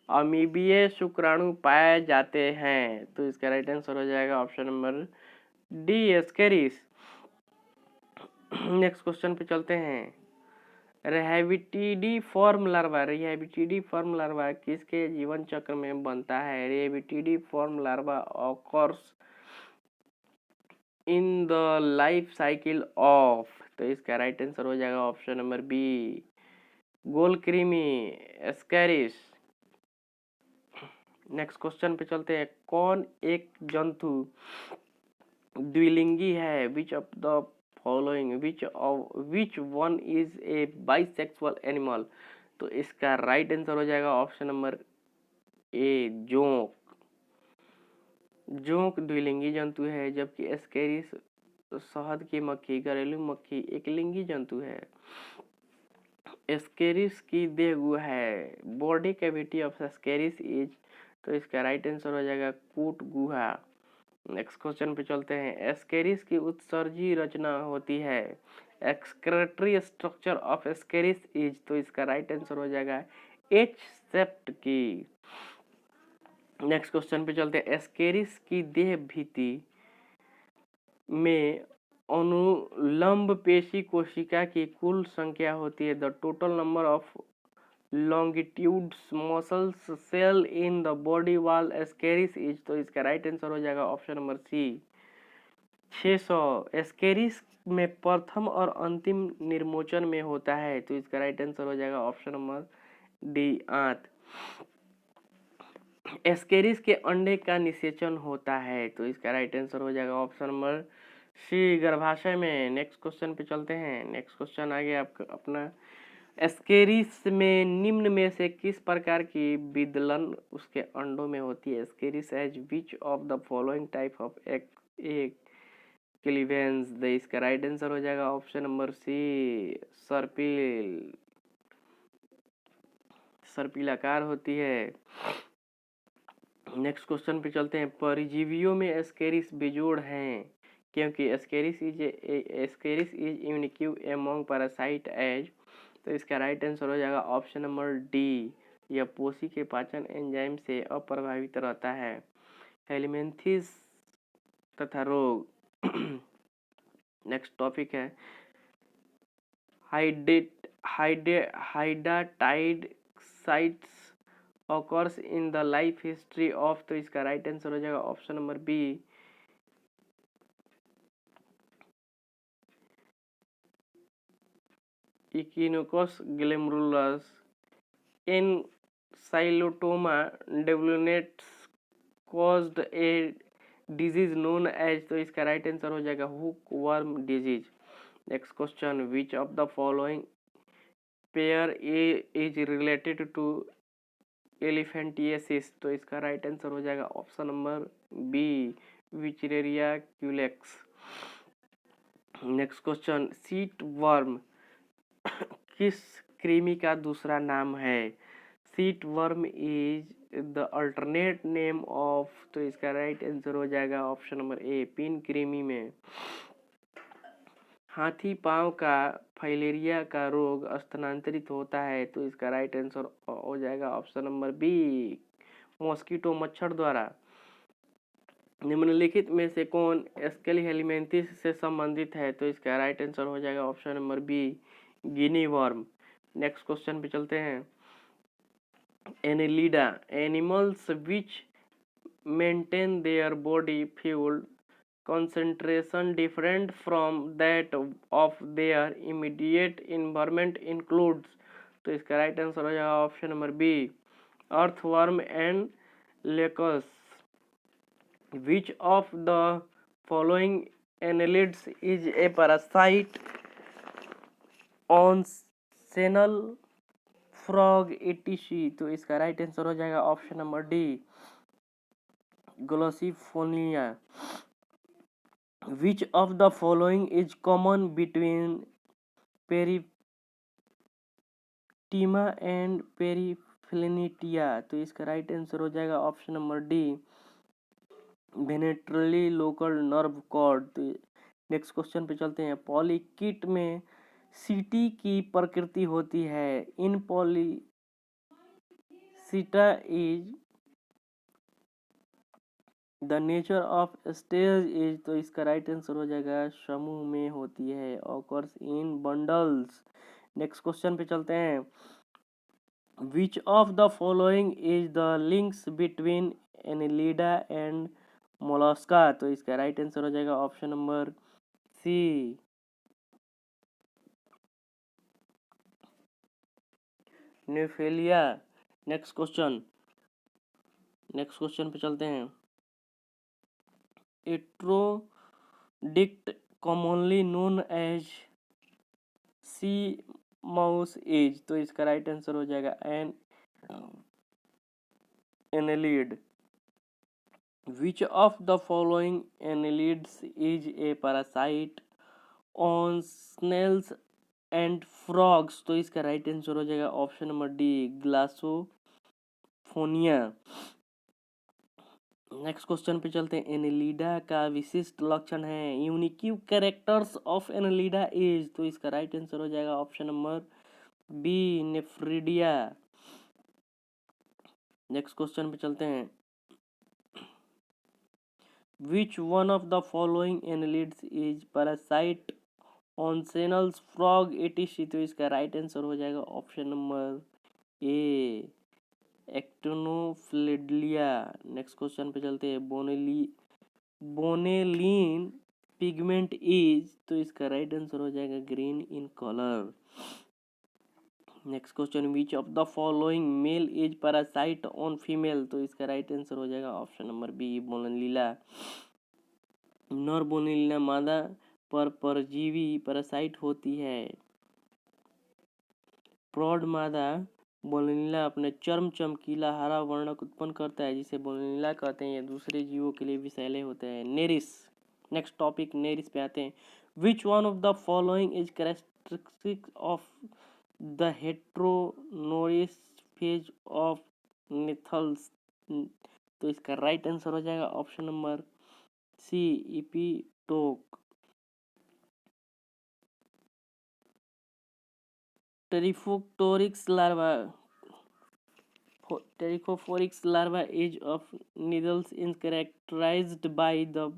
अमीबीय शुक्राणु पाए जाते हैं, तो इसका राइट आंसर हो जाएगा option number D, Ascaris. Next question पे चलते हैं। रेहैबिटिडी फॉर्म लार्वा किसके जीवन चक्र में बनता है? Rhabditiform larva occurs in the life cycle of, तो इसका राइट आंसर हो जाएगा ऑप्शन नंबर बी, गोलकृमि एस्केरिस। नेक्स्ट क्वेश्चन पे चलते हैं। कौन एक जंतु द्विलिंगी है? Which of the following which one is a bisexual animal, तो इसका राइट आंसर हो जाएगा ऑप्शन नंबर ए, जोंक। जोंक द्विलिंगी जंतु है, जबकि एस्केरिस शहद की मक्खी, घरेलू मक्खी एक लिंगी जंतु है। एस्केरिस की देह गुहा है, body cavity of Ascaris is, तो इसका राइट आंसर हो जाएगा कूट गुहा। नेक्स्ट क्वेश्चन पे चलते हैं। एस्केरिस की उत्सर्जी रचना होती है, excretory structure of Ascaris is, तो इसका राइट आंसर हो जाएगा एच सेप्ट की। नेक्स्ट क्वेश्चन पे चलते हैं। एस्केरिस की देह भित्ति में अनुलंब पेशी कोशिका की कुल संख्या होती है। The total number of longitudes muscles cell in the body wall Ascaris is, तो इसका राइट आंसर हो जाएगा ऑप्शन नंबर सी, 600। एस्केरिस में प्रथम और अंतिम निर्मोचन में होता है, तो इसका राइट आंसर हो जाएगा ऑप्शन नंबर डी, आंत। एस्केरिस के अंडे का निषेचन होता है, तो इसका राइट आंसर हो जाएगा ऑप्शन नंबर सी, गर्भाशय में। नेक्स्ट क्वेश्चन पे चलते हैं। नेक्स्ट क्वेश्चन आ गया आपका अपना। एस्केरिस में निम्न में से किस प्रकार की विदलन उसके अंडों में होती है? Ascaris as which of the following type of egg cleavage, the इसका राइट आंसर हो जाएगा ऑप्शन नंबर सी, सर्पिलाकार होती है। नेक्स्ट क्वेश्चन पे चलते हैं। परजीवियों में एस्केरिस बेजोड़ हैं, क्योंकि Ascaris is unique among parasite as, तो इसका राइट आंसर हो जाएगा ऑप्शन नंबर डी, यह पोषी के पाचन एंजाइम से अप्रभावित रहता है। हेलिमेंथिस तथा रोग। नेक्स्ट टॉपिक है hydatid cysts occurs in the life history of, तो इसका राइट आंसर हो जाएगा option number B, Echinococcus granulosus. Ancylostoma डेवलनेट्स caused a disease known as, तो इसका राइट आंसर हो जाएगा hookworm disease. Next question. Which of the following pair is related to elephantiasis, तो इसका राइट आंसर हो जाएगा option number B, Wuchereria Culex. Next question. Seat worm किस कृमि का दूसरा नाम है? Seat worm is the alternate name of, तो इसका राइट आंसर हो जाएगा ऑप्शन नंबर ए, पिन कृमि में। हाथी पांव का फाइलेरिया का रोग स्थानांतरित होता है, तो इसका राइट आंसर हो जाएगा ऑप्शन नंबर बी, मॉस्किटो मच्छर द्वारा। निम्नलिखित में से कौन एस्केली हेलिमेंथिस से संबंधित है? तो इसका राइट आंसर हो जाएगा ऑप्शन नंबर बी, गिनी वर्म। नेक्स्ट क्वेश्चन पे चलते हैं। Annelida animals which maintain their body fuel concentration different from that of their immediate environment includes, तो इसका राइट आंसर हो जाएगा option number B, earthworm and leeches. Which of the following annelids is a parasite on snail frog etc, तो इसका right answer हो जाएगा option number D, Glossiphonia. Which of the following is common between Pheretima and Periplaneta, तो इसका right answer हो जाएगा option number D, ventrally local nerve cord. Next question पे चलते हैं। पॉलीकिट में सीटी की प्रकृति होती है, in Polychaeta is the nature of stage is, तो इसका राइट आंसर हो जाएगा समूह में होती है, occurs in bundles. Next question पे चलते हैं। Which of the following is the links between Annelida and Mollusca, तो इसका राइट आंसर हो जाएगा option number C, Neopilina. Next question पे चलते हैं। एट्रोडिक्ट commonly known as sea mouse as, तो इसका राइट आंसर हो जाएगा an annelid. Which of the following annelids is a parasite on snails and frogs, तो इसका राइट आंसर हो जाएगा option number D, Glossiphonia. Next question पे चलते हैं। एनेलिडा का विशिष्ट लक्षण है, unique characters of Annelida is, तो इसका राइट आंसर हो जाएगा option number B, nephridia. Next question पे चलते हैं। Which one of the following annelids is parasite on snails frog etc, तो इसका राइट आंसर हो जाएगा ऑप्शन नंबर ए, एक्टिनोफ्लेडिया। नेक्स्ट क्वेश्चन पे चलते हैं। बोनेलिन पिगमेंट इज, तो इसका राइट आंसर हो जाएगा green in colour. Next question. Which of the following male is parasite on female, तो इसका राइट आंसर हो जाएगा ऑप्शन नंबर बी, बोनेलिला। नर बोनेलिला मादा पर परजीवी पैरासाइट होती है। प्रौढ़ मादा बोलेनिला अपने चर्म चमकीला हरा वर्णक उत्पन्न करता है, जिसे बोलेनिला कहते हैं। ये दूसरे जीवों के लिए विषैले होते हैं। नेरिस। नेक्स्ट टॉपिक नेरिस पे आते हैं। Which one of the following is characteristic of the heteronereis phase of निथल्स, तो इसका राइट आंसर हो जाएगा ऑप्शन नंबर सी, इपीटोक। टेरिफोक्टोरिक्स larva Pterygophorix larva age of needles is characterized by the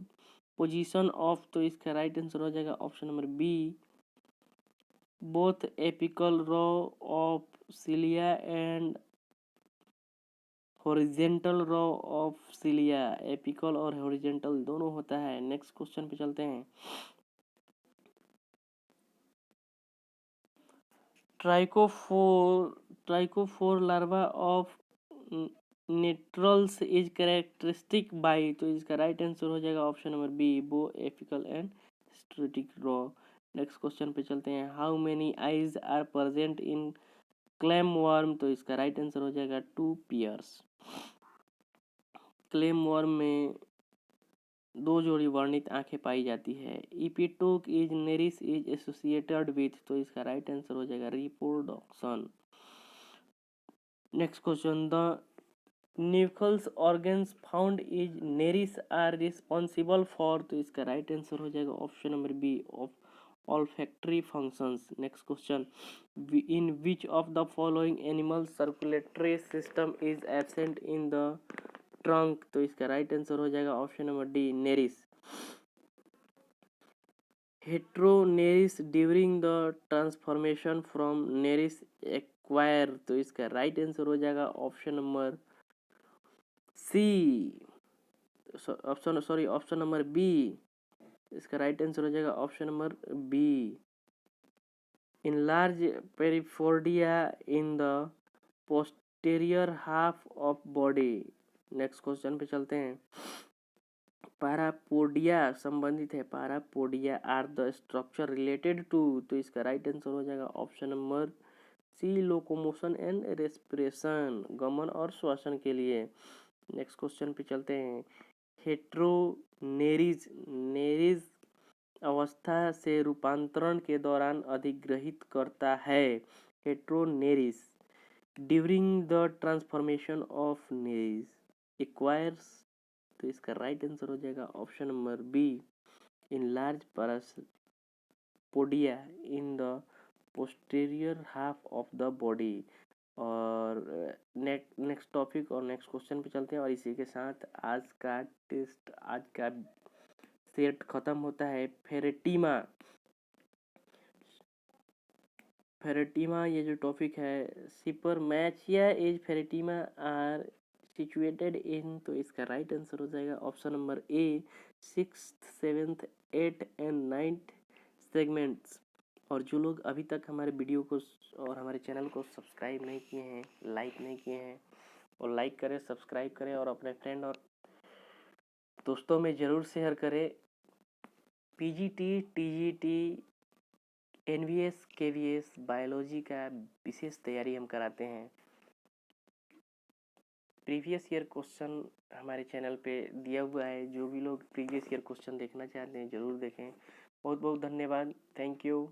position of, तो इसका राइट आंसर हो जाएगा option number B, both apical row of cilia and horizontal row of cilia. Apical और horizontal दोनों होता है। Next question पे चलते हैं। ट्राइकोफोर लार्वा ऑफ नेट्रल्स इज कैरेक्टरिस्टिक बाई, तो इसका राइट आंसर हो जाएगा option number B, both apical and स्ट्रेटिक रो। नेक्स्ट क्वेश्चन पे चलते हैं। How many eyes are present in clam worm, तो इसका राइट आंसर हो जाएगा 2 पेयर्स। क्लैम वर्म में 2 जोड़ी वर्णित आंखें पाई जाती है। Epitoke is Nereis is associated with, तो इसका राइट आंसर हो जाएगा reproduction. Next question. The nucleus organs found is Nereis are responsible for, तो इसका राइट आंसर हो जाएगा option number B, olfactory functions. Next question. In which of the following animal circulatory system is absent in the trunk, तो इसका right answer हो जाएगा option number D, Nereis. Heteronereis during the transformation from Nereis acquire, तो इसका right answer हो जाएगा option number C, option number B. इसका right answer हो जाएगा option number B, enlarge perifordia in the posterior half of body। Next question पे चलते हैं। पैरापोडिया संबंधित है। Parapodia are the structure related to, तो इसका राइट आंसर हो जाएगा option number C, locomotion and respiration, गमन और श्वसन के लिए। नेक्स्ट क्वेश्चन पे चलते हैं। हेट्रोनेरिज नेरिज अवस्था से रूपांतरण के दौरान अधिग्रहित करता है। Heteronereis during the transformation of Nereis acquires, तो इसका राइट आंसर हो जाएगा option number B, in large parapodia in the posterior half of the body. और नेक्स्ट टॉपिक और नेक्स्ट क्वेश्चन पे चलते हैं। और इसी के साथ आज का टेस्ट, आज का सेट खत्म होता है। फेरेटिमा, फेरेटिमा ये जो टॉपिक है, spermathecae as Pheretima are situated in, तो इसका राइट आंसर हो जाएगा option number A, 6th 7th 8th and 9th segments. और जो लोग अभी तक हमारे वीडियो को और हमारे चैनल को सब्सक्राइब नहीं किए हैं, लाइक नहीं किए हैं, और लाइक करें, सब्सक्राइब करें और अपने फ्रेंड और दोस्तों में ज़रूर शेयर करें। PGT, TGT, NVS, KVS, biology का विशेष तैयारी हम कराते हैं। प्रीवियस ईयर क्वेश्चन हमारे चैनल पे दिया हुआ है, जो भी लोग प्रीवियस ईयर क्वेश्चन देखना चाहते हैं ज़रूर देखें। बहुत बहुत धन्यवाद, थैंक यू।